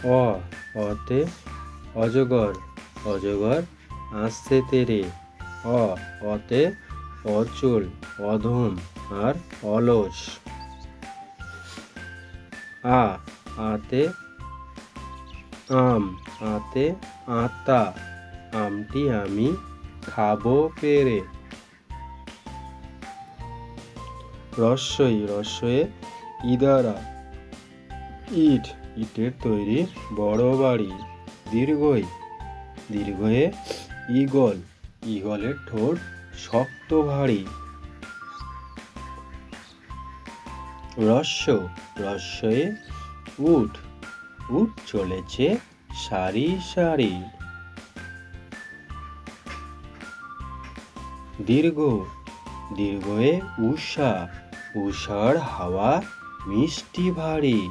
অ অতে অজগর অজগর আসছে তেরে। অ অতে অচল অধম আর অলস। আ আতে আম আতে আতা আমটি আমি খাবো পেরে। রস্বই রস্বয়ে ইদারা ইট ইটের তৈরি বড় বাড়ি। দীর্ঘই দীর্ঘয়ে ঈগল ঈগলের ঠোঁট শক্ত ভারী। রস্য রস্যয়ে উট উট চলেছে সারি সারি। দীর্ঘ দীর্ঘয়ে উষা উষার হাওয়া মিষ্টি ভারী।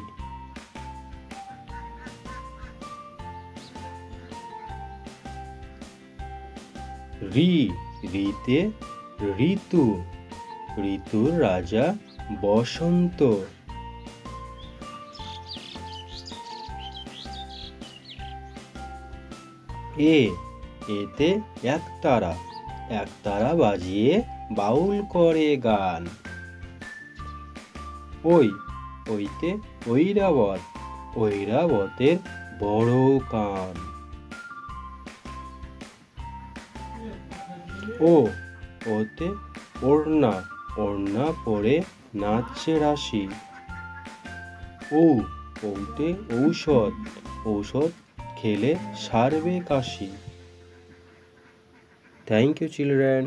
রি রিতে ঋতু ঋতুর রাজা বসন্ত। এ এতে একতারা একতারা বাজিয়ে বাউল করে গান। ওই ওইতে ঐরাবত ঐরাবতের বড় কান। ও ওতে ওড়না ওড়না পরে নাচছে রাশি। ঔ ওতে ঔষধ ঔষধ খেলে সারবে কাশি। Thank you children.